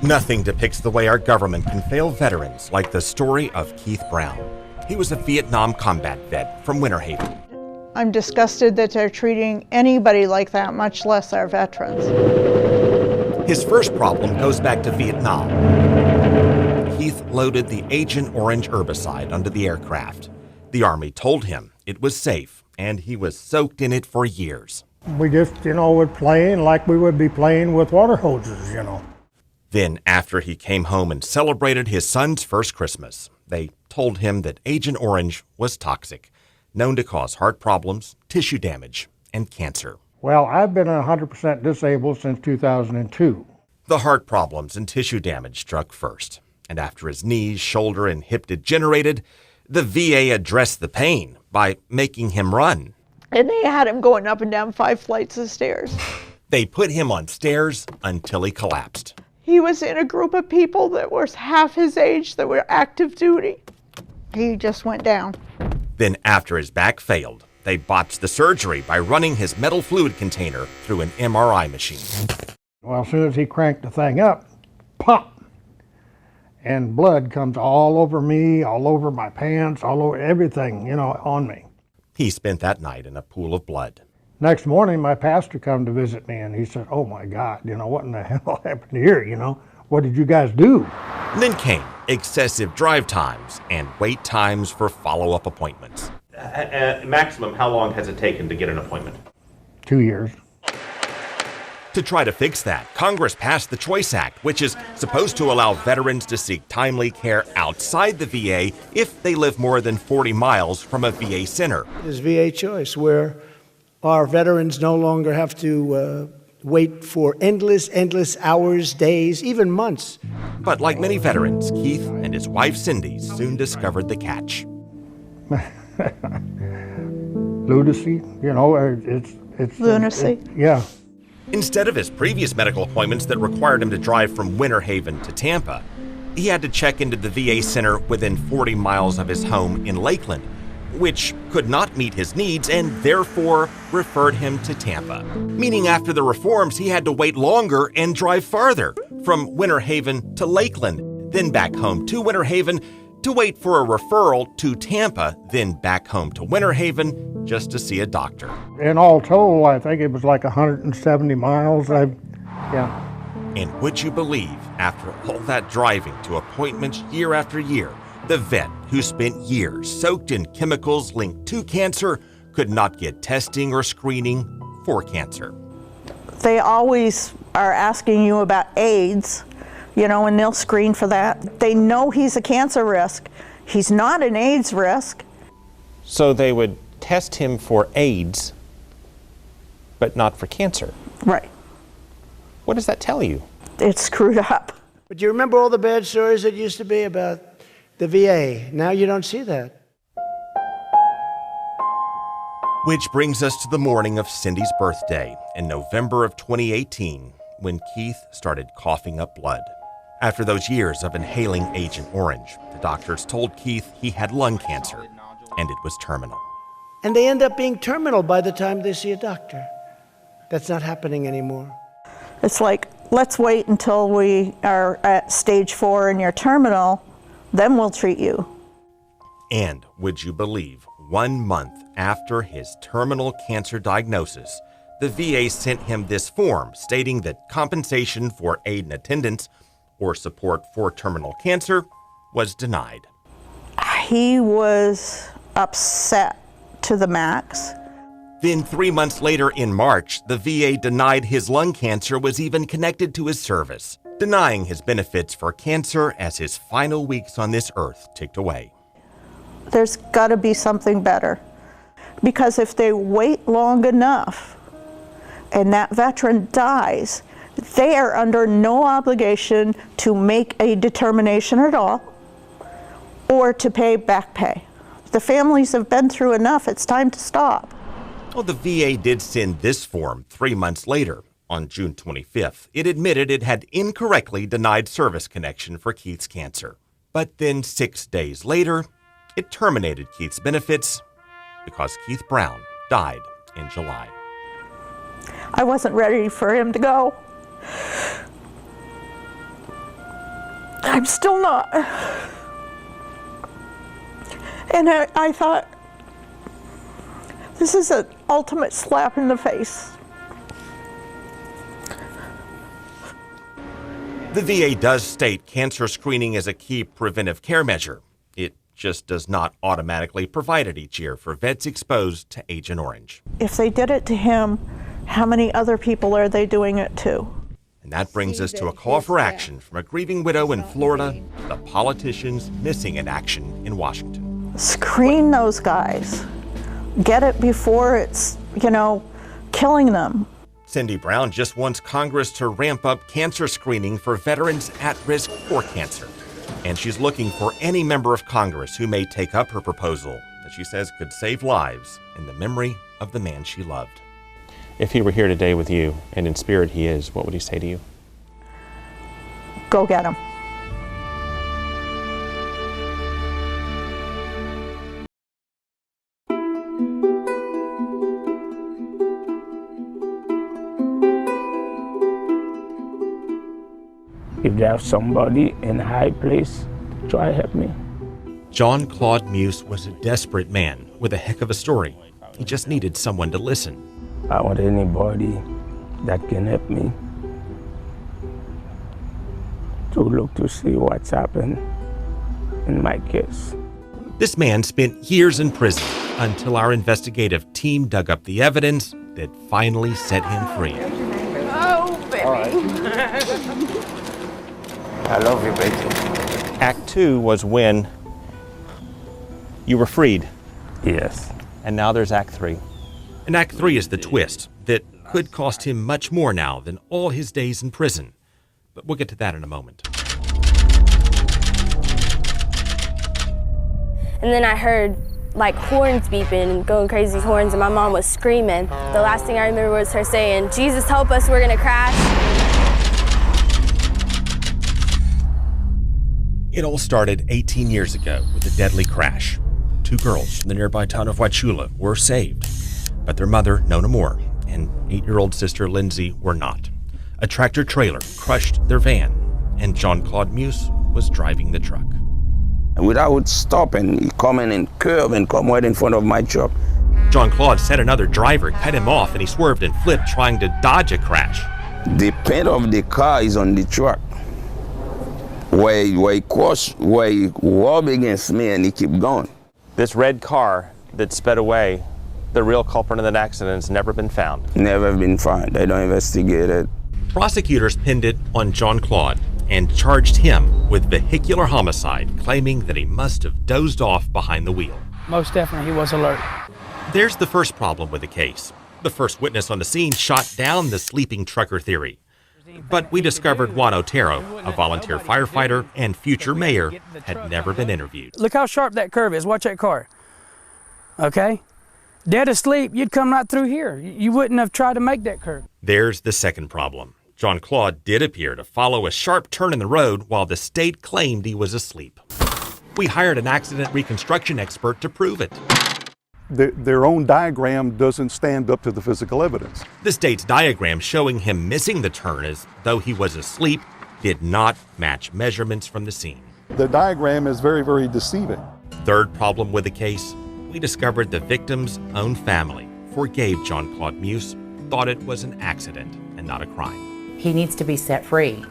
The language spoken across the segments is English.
Nothing depicts the way our government can fail veterans like the story of Keith Brown. He was a Vietnam combat vet from Winter Haven. I'm disgusted that they're treating anybody like that, much less our veterans. His first problem goes back to Vietnam. Keith loaded the Agent Orange herbicide onto the aircraft. The Army told him it was safe, and he was soaked in it for years. We just, would play like we would be playing with water hoses, Then, after he came home and celebrated his son's first Christmas, they told him that Agent Orange was toxic, known to cause heart problems, tissue damage, and cancer. Well, I've been 100% disabled since 2002. The heart problems and tissue damage struck first, and after his knees, shoulder, and hip degenerated, the VA addressed the pain by making him run. And they had him going up and down 5 flights of stairs. They put him on stairs until he collapsed. He was in a group of people that were half his age that were active duty. He just went down. Then after his back failed, they botched the surgery by running his metal fluid container through an MRI machine. Well, as soon as he cranked the thing up, pop! And blood comes all over me, all over my pants, all over everything, on me. He spent that night in a pool of blood. Next morning, my pastor come to visit me, and he said, "Oh my God, what in the hell happened here, What did you guys do?" Then came excessive drive times and wait times for follow-up appointments. Maximum, how long has it taken to get an appointment? 2 years. To try to fix that, Congress passed the Choice Act, which is supposed to allow veterans to seek timely care outside the VA if they live more than 40 miles from a VA center. This VA Choice, where our veterans no longer have to wait for endless hours, days, even months. But like many veterans, Keith and his wife Cindy soon discovered the catch. Lunacy, it's Lunacy? Yeah. Instead of his previous medical appointments that required him to drive from Winter Haven to Tampa, he had to check into the VA center within 40 miles of his home in Lakeland, which could not meet his needs and therefore referred him to Tampa. Meaning after the reforms, he had to wait longer and drive farther, from Winter Haven to Lakeland, then back home to Winter Haven, to wait for a referral to Tampa, then back home to Winter Haven just to see a doctor. In all total, I think it was like 170 miles. And would you believe, after all that driving to appointments year after year, the vet who spent years soaked in chemicals linked to cancer could not get testing or screening for cancer? They always are asking you about AIDS, and they'll screen for that. They know he's a cancer risk. He's not an AIDS risk. So they would test him for AIDS, but not for cancer. Right. What does that tell you? It's screwed up. But you remember all the bad stories that used to be about the VA? Now you don't see that. Which brings us to the morning of Cindy's birthday in November of 2018, when Keith started coughing up blood. After those years of inhaling Agent Orange, the doctors told Keith he had lung cancer, and it was terminal. And they end up being terminal by the time they see a doctor. That's not happening anymore. It's like, let's wait until we are at stage 4 and you're terminal, then we'll treat you. And would you believe, 1 month after his terminal cancer diagnosis, the VA sent him this form stating that compensation for aid and attendance or support for terminal cancer was denied. He was upset to the max. Then 3 months later in March, the VA denied his lung cancer was even connected to his service, denying his benefits for cancer as his final weeks on this earth ticked away. There's got to be something better. Because if they wait long enough and that veteran dies, they are under no obligation to make a determination at all or to pay back pay. The families have been through enough. It's time to stop. Well, the VA did send this form 3 months later, on June 25th. It admitted it had incorrectly denied service connection for Keith's cancer. But then 6 days later, it terminated Keith's benefits because Keith Brown died in July. I wasn't ready for him to go. I'm still not. And I thought, this is an ultimate slap in the face. The VA does state cancer screening is a key preventive care measure. It just does not automatically provide it each year for vets exposed to Agent Orange. If they did it to him, how many other people are they doing it to? And that brings us to a call for action from a grieving widow in Florida to the politicians missing in action in Washington. Screen those guys. Get it before it's, killing them. Cindy Brown just wants Congress to ramp up cancer screening for veterans at risk for cancer. And she's looking for any member of Congress who may take up her proposal that she says could save lives in the memory of the man she loved. If he were here today with you, and in spirit he is, what would he say to you? Go get him. If there's somebody in a high place, try to help me. John Claude Muse was a desperate man with a heck of a story. He just needed someone to listen. I want anybody that can help me to look to see what's happened in my case. This man spent years in prison until our investigative team dug up the evidence that finally set him free. Oh, baby. I love you, baby. Act 2 was when you were freed, Yes. and now there's Act 3. And Act 3 is the twist that could cost him much more now than all his days in prison. But we'll get to that in a moment. And then I heard like horns beeping and going crazy horns, and my mom was screaming. The last thing I remember was her saying, "Jesus help us, we're gonna crash." It all started 18 years ago with a deadly crash. 2 girls from the nearby town of Wauchula were saved, but their mother, Nona Moore, and 8-year-old sister Lindsay were not. A tractor trailer crushed their van, and John Claude Muse was driving the truck. Without stopping, he come in and curve and come right in front of my truck. John Claude said another driver cut him off and he swerved and flipped trying to dodge a crash. The paint of the car is on the truck. Where he rubbed against me and he keep going. This red car that sped away, the real culprit in that accident has never been found. Never been found. They don't investigate it. Prosecutors pinned it on John Claude and charged him with vehicular homicide, claiming that he must have dozed off behind the wheel. Most definitely, he was alert. There's the first problem with the case. The first witness on the scene shot down the sleeping trucker theory. But we discovered Juan Otero, a volunteer firefighter and future mayor, had never been interviewed. Look how sharp that curve is. Watch that car. Okay? Dead asleep, you'd come right through here. You wouldn't have tried to make that curve. There's the second problem. John Claude did appear to follow a sharp turn in the road while the state claimed he was asleep. We hired an accident reconstruction expert to prove it. Their own diagram doesn't stand up to the physical evidence. The state's diagram showing him missing the turn as though he was asleep did not match measurements from the scene. The diagram is very, very deceiving. Third problem with the case, we discovered the victim's own family forgave John Claude Muse, thought it was an accident and not a crime. He needs to be set free,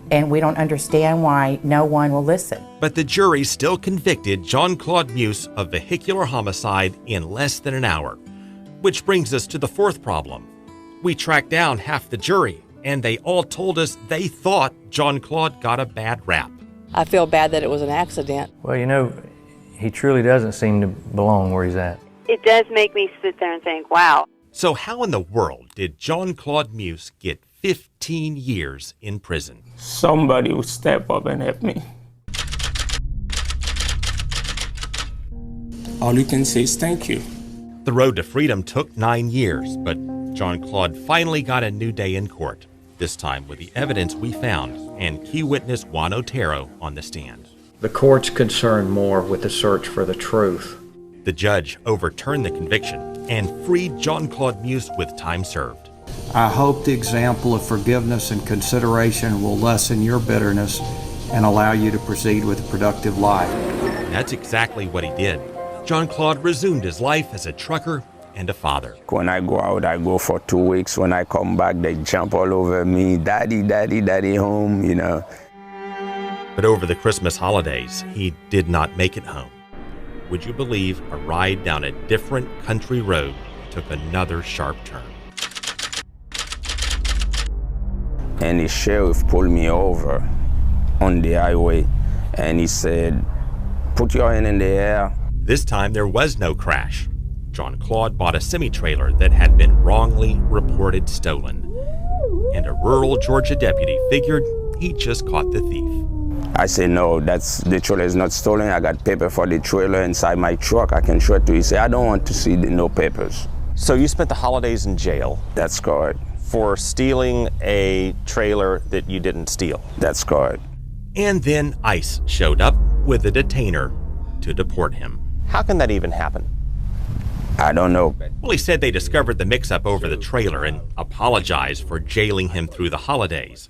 and we don't understand why no one will listen. But the jury still convicted John Claude Muse of vehicular homicide in less than an hour. Which brings us to the fourth problem. We tracked down half the jury, and they all told us they thought John Claude got a bad rap. I feel bad that it was an accident. Well, he truly doesn't seem to belong where he's at. It does make me sit there and think, wow. So how in the world did John Claude Muse get 15 years in prison? Somebody would step up and help me. All you can say is thank you. The road to freedom took 9 years, but John Claude finally got a new day in court, this time with the evidence we found and key witness Juan Otero on the stand. The court's concerned more with the search for the truth. The judge overturned the conviction and freed John Claude Muse with time served. I hope the example of forgiveness and consideration will lessen your bitterness and allow you to proceed with a productive life. That's exactly what he did. John Claude resumed his life as a trucker and a father. When I go out, I go for 2 weeks. When I come back, they jump all over me. Daddy, daddy, daddy home, you know. But over the Christmas holidays, he did not make it home. Would you believe a ride down a different country road took another sharp turn? And the sheriff pulled me over on the highway, and he said, "Put your hand in the air." This time there was no crash. John Claude bought a semi-trailer that had been wrongly reported stolen. And a rural Georgia deputy figured he just caught the thief. I said, "No, the trailer is not stolen. I got paper for the trailer inside my truck. I can show it to you." He said, "I don't want to see no papers." So you spent the holidays in jail? That's correct. For stealing a trailer that you didn't steal? That's correct. And then ICE showed up with a detainer to deport him. How can that even happen? I don't know. Well, he said they discovered the mix-up over the trailer and apologized for jailing him through the holidays.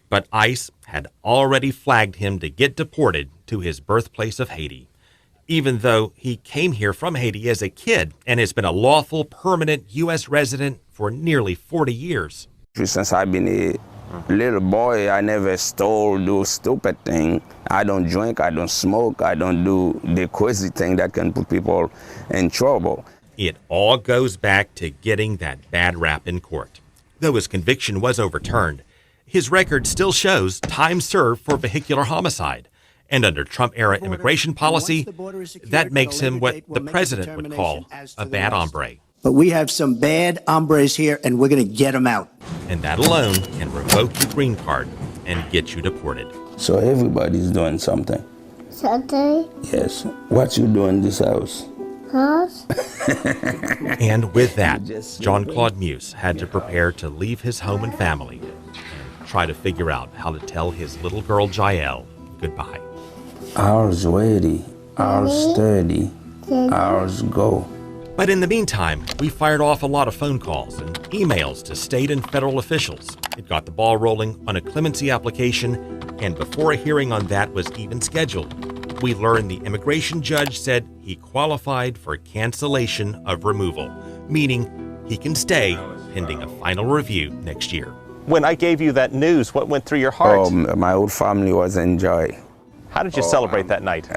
But ICE had already flagged him to get deported to his birthplace of Haiti, even though he came here from Haiti as a kid and has been a lawful permanent U.S. resident for nearly 40 years. Since I've been a little boy, I never stole, do stupid thing. I don't drink, I don't smoke, I don't do the crazy thing that can put people in trouble. It all goes back to getting that bad rap in court. Though his conviction was overturned, his record still shows time served for vehicular homicide. And under Trump-era immigration policy, that makes him what the president would call a bad hombre. But we have some bad hombres here, and we're going to get them out. And that alone can revoke your green card and get you deported. So everybody's doing something. Saturday? Yes. What you do in this house? House? And with that, John Claude Muse had to prepare to leave his home and family and try to figure out how to tell his little girl Jael goodbye. Ours ready, ours sturdy, ours go. But in the meantime, we fired off a lot of phone calls and emails to state and federal officials. It got the ball rolling on a clemency application, and before a hearing on that was even scheduled, we learned the immigration judge said he qualified for cancellation of removal, meaning he can stay pending a final review next year. When I gave you that news, what went through your heart? Oh, my whole family was in joy. How did you celebrate that night?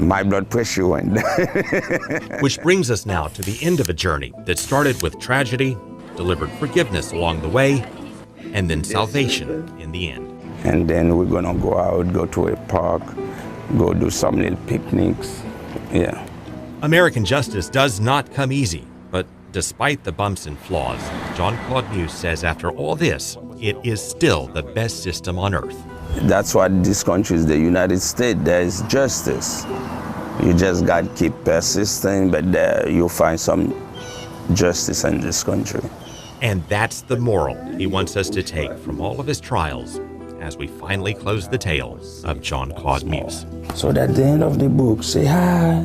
My blood pressure went. Which brings us now to the end of a journey that started with tragedy, delivered forgiveness along the way, and then salvation in the end. And then we're gonna go out, go to a park, go do some little picnics. Yeah. American justice does not come easy, but despite the bumps and flaws, John Claude Muse says after all this, it is still the best system on earth. That's what this country is, the United States. There is justice. You just got to keep persisting, but there you'll find some justice in this country. And that's the moral he wants us to take from all of his trials as we finally close the tale of John Claude Muse. So at the end of the book, say hi.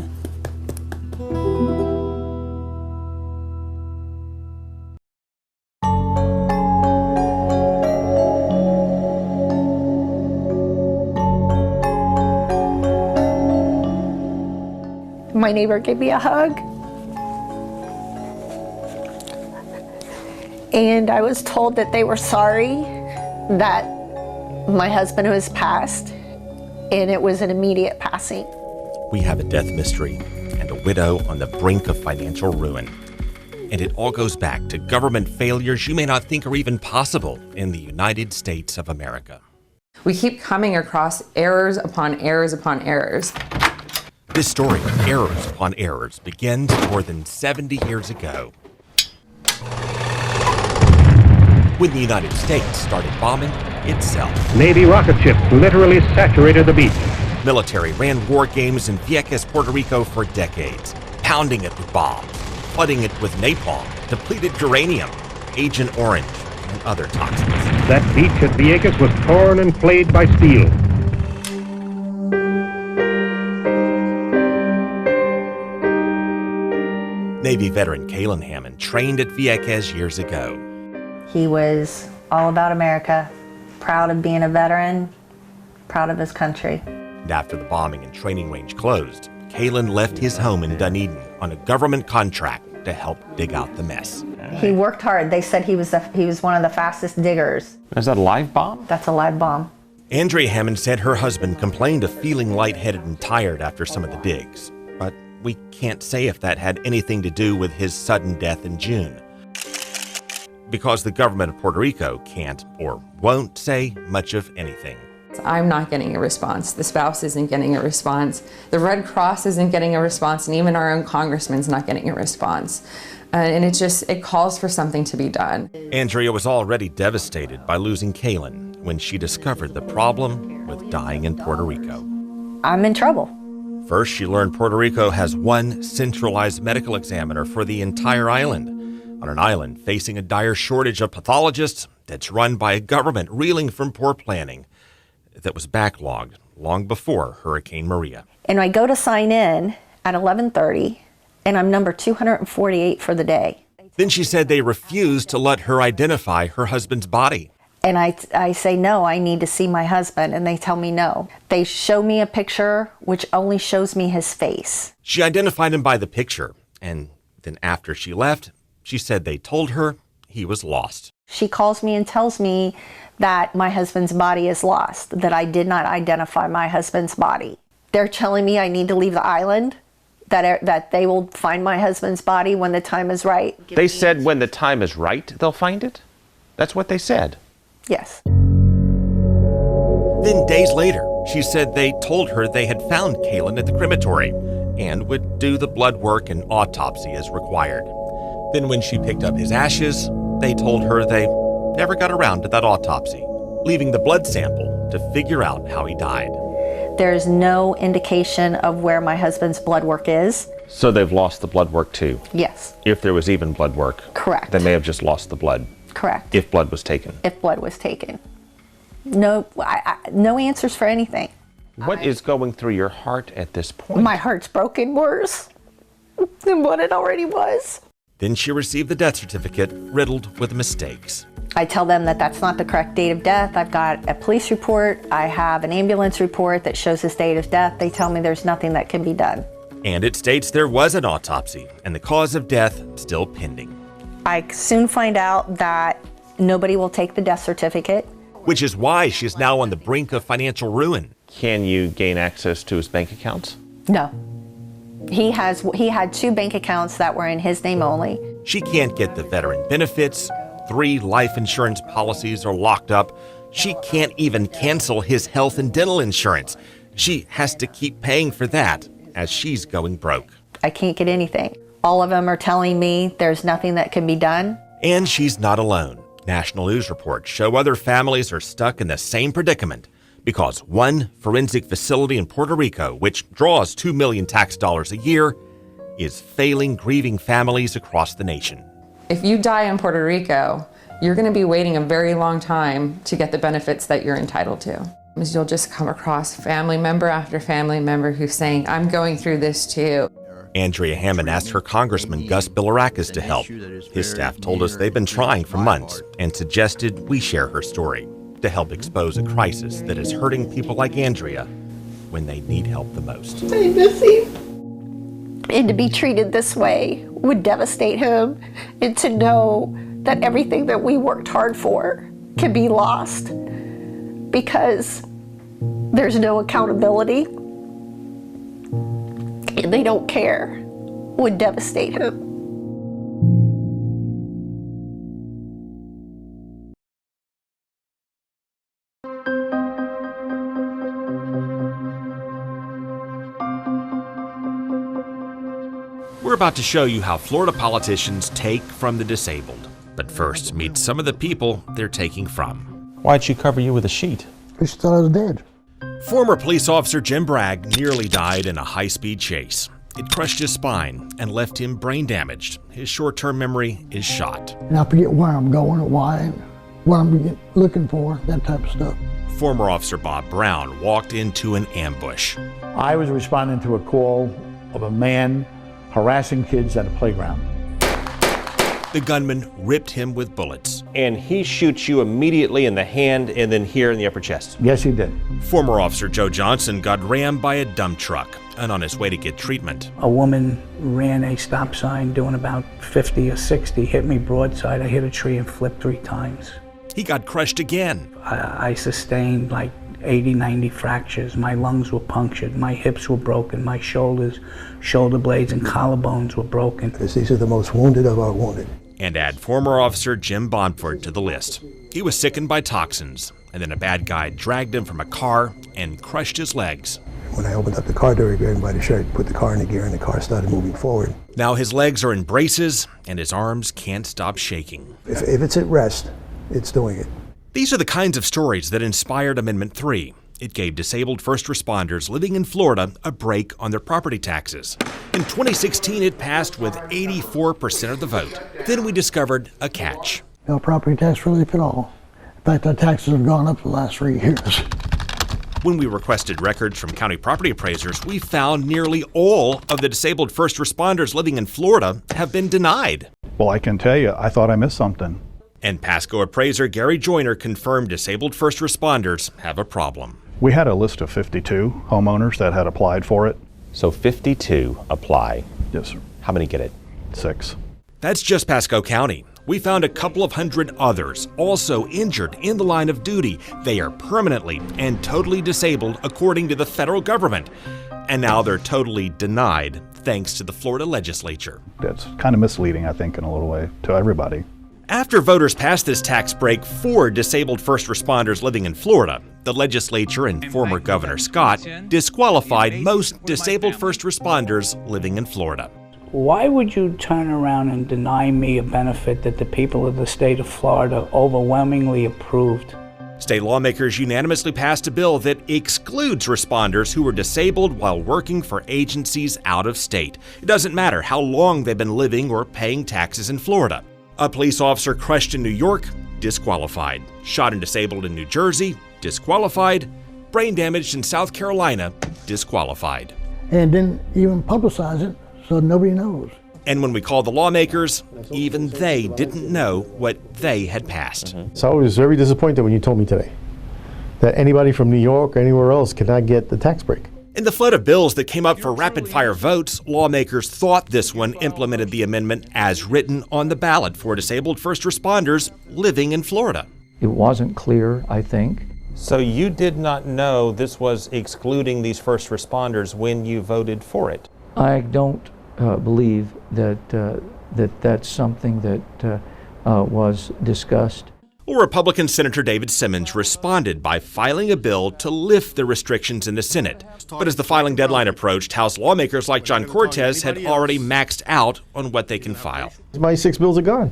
My neighbor gave me a hug. And I was told that they were sorry that my husband was passed, and it was an immediate passing. We have a death mystery and a widow on the brink of financial ruin. And it all goes back to government failures you may not think are even possible in the United States of America. We keep coming across errors upon errors upon errors. This story of errors upon errors begins more than 70 years ago, when the United States started bombing itself. Navy rocket ships literally saturated the beach. Military ran war games in Vieques, Puerto Rico for decades, pounding it with bombs, flooding it with napalm, depleted uranium, Agent Orange, and other toxins. That beach at Vieques was torn and flayed by steel. Navy veteran Kalen Hammond trained at Vieques years ago. He was all about America, proud of being a veteran, proud of his country. And after the bombing and training range closed, Kalen left his home in Dunedin on a government contract to help dig out the mess. He worked hard. They said he was one of the fastest diggers. Is that a live bomb? That's a live bomb. Andrea Hammond said her husband complained of feeling lightheaded and tired after some of the digs, but we can't say if that had anything to do with his sudden death in June, because the government of Puerto Rico can't or won't say much of anything. I'm not getting a response. The spouse isn't getting a response. The Red Cross isn't getting a response, and even our own congressman's not getting a response. And it calls for something to be done. Andrea was already devastated by losing Kalen when she discovered the problem with dying in Puerto Rico. I'm in trouble. First, she learned Puerto Rico has one centralized medical examiner for the entire island, on an island facing a dire shortage of pathologists that's run by a government reeling from poor planning that was backlogged long before Hurricane Maria. And I go to sign in at 11:30, and I'm number 248 for the day. Then she said they refused to let her identify her husband's body. And I say, no, I need to see my husband, and they tell me no. They show me a picture which only shows me his face. She identified him by the picture, and then after she left, she said they told her he was lost. She calls me and tells me that my husband's body is lost, that I did not identify my husband's body. They're telling me I need to leave the island, that they will find my husband's body when the time is right. They said when the time is right, they'll find it? That's what they said? Yes. Then days later, she said they told her they had found Kalen at the crematory and would do the blood work and autopsy as required. Then when she picked up his ashes, they told her they never got around to that autopsy, leaving the blood sample to figure out how he died. There's no indication of where my husband's blood work is. So they've lost the blood work too? Yes. If there was even blood work? Correct. They may have just lost the blood? Correct. If blood was taken? If blood was taken. No, no answers for anything. What is going through your heart at this point? My heart's broken worse than what it already was. Then she received the death certificate riddled with mistakes. I tell them that that's not the correct date of death. I've got a police report. I have an ambulance report that shows his date of death. They tell me there's nothing that can be done. And it states there was an autopsy and the cause of death still pending. I soon find out that nobody will take the death certificate. Which is why she's now on the brink of financial ruin. Can you gain access to his bank accounts? No. He had 2 bank accounts that were in his name only. She can't get the veteran benefits. 3 life insurance policies are locked up. She can't even cancel his health and dental insurance. She has to keep paying for that as she's going broke. I can't get anything. All of them are telling me there's nothing that can be done. And she's not alone. National news reports show other families are stuck in the same predicament because one forensic facility in Puerto Rico, which draws $2 million tax dollars a year, is failing grieving families across the nation. If you die in Puerto Rico, you're going to be waiting a very long time to get the benefits that you're entitled to. You'll just come across family member after family member who's saying, I'm going through this too. Andrea Hammond asked her Congressman Gus Bilirakis to help. His staff told us they've been trying for months and suggested we share her story to help expose a crisis that is hurting people like Andrea when they need help the most. I miss him. And to be treated this way would devastate him, and to know that everything that we worked hard for can be lost because there's no accountability and they don't care would devastate him. We're about to show you how Florida politicians take from the disabled. But first, meet some of the people they're taking from. Why'd she cover you with a sheet? He thought I was dead. Former police officer Jim Bragg nearly died in a high-speed chase. It crushed his spine and left him brain damaged. His short-term memory is shot. And I forget where I'm going or why, and what I'm looking for, that type of stuff. Former Officer Bob Brown walked into an ambush. I was responding to a call of a man harassing kids at a playground. The gunman ripped him with bullets. And he shoots you immediately in the hand and then here in the upper chest. Yes, he did. Former Officer Joe Johnson got rammed by a dump truck and on his way to get treatment. A woman ran a stop sign doing about 50 or 60, hit me broadside. I hit a tree and flipped 3 times. He got crushed again. I sustained like 80, 90 fractures. My lungs were punctured. My hips were broken. My shoulders, shoulder blades, and collarbones were broken. These are the most wounded of our wounded. And add former Officer Jim Bonford to the list. He was sickened by toxins, and then a bad guy dragged him from a car and crushed his legs. When I opened up the car door, he grabbed him by the shirt, put the car in the gear, and the car started moving forward. Now his legs are in braces, and his arms can't stop shaking. If it's at rest, it's doing it. These are the kinds of stories that inspired Amendment 3. It gave disabled first responders living in Florida a break on their property taxes. In 2016, it passed with 84% of the vote. Then we discovered a catch. No property tax relief at all. In fact, our taxes have gone up the last 3 years. When we requested records from county property appraisers, we found nearly all of the disabled first responders living in Florida have been denied. Well, I can tell you, I thought I missed something. And Pasco appraiser Gary Joyner confirmed disabled first responders have a problem. We had a list of 52 homeowners that had applied for it. So 52 apply. Yes, sir. How many get it? 6. That's just Pasco County. We found a couple of hundred others also injured in the line of duty. They are permanently and totally disabled according to the federal government. And now they're totally denied thanks to the Florida legislature. That's kind of misleading, I think, in a little way to everybody. After voters passed this tax break for disabled first responders living in Florida, the legislature and former Governor Scott disqualified most disabled first responders living in Florida. Why would you turn around and deny me a benefit that the people of the state of Florida overwhelmingly approved? State lawmakers unanimously passed a bill that excludes responders who were disabled while working for agencies out of state. It doesn't matter how long they've been living or paying taxes in Florida. A police officer crushed in New York, disqualified. Shot and disabled in New Jersey, disqualified. Brain damaged in South Carolina, disqualified. And didn't even publicize it, so nobody knows. And when we called the lawmakers, even they didn't know what they had passed. So I was very disappointed when you told me today that anybody from New York or anywhere else could not get the tax break. In the flood of bills that came up for rapid-fire votes, lawmakers thought this one implemented the amendment as written on the ballot for disabled first responders living in Florida. It wasn't clear, I think. So you did not know this was excluding these first responders when you voted for it? I don't believe that that's something that was discussed. Well, Republican Senator David Simmons responded by filing a bill to lift the restrictions in the Senate. But as the filing deadline approached, House lawmakers like John Cortez had already maxed out on what they can file. My 6 bills are gone.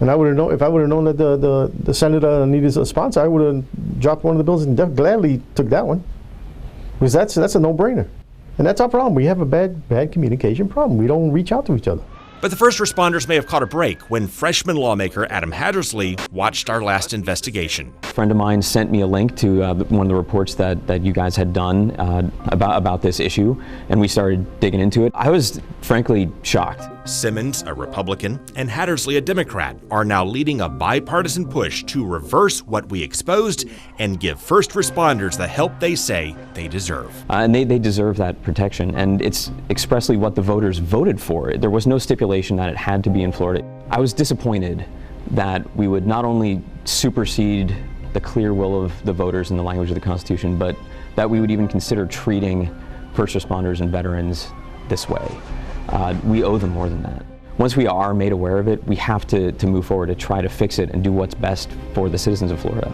And I would have known, if I would have known that the Senate needed a sponsor, I would have dropped one of the bills and gladly took that one. Because that's a no-brainer. And that's our problem. We have a bad communication problem. We don't reach out to each other. But the first responders may have caught a break when freshman lawmaker Adam Hattersley watched our last investigation. A friend of mine sent me a link to one of the reports that you guys had done about this issue, and we started digging into it. I was frankly shocked. Simmons, a Republican, and Hattersley, a Democrat, are now leading a bipartisan push to reverse what we exposed and give first responders the help they say they deserve. And they deserve that protection, and it's expressly what the voters voted for. There was no stipulation that it had to be in Florida. I was disappointed that we would not only supersede the clear will of the voters in the language of the Constitution, but that we would even consider treating first responders and veterans this way. We owe them more than that. Once we are made aware of it, we have to move forward to try to fix it and do what's best for the citizens of Florida.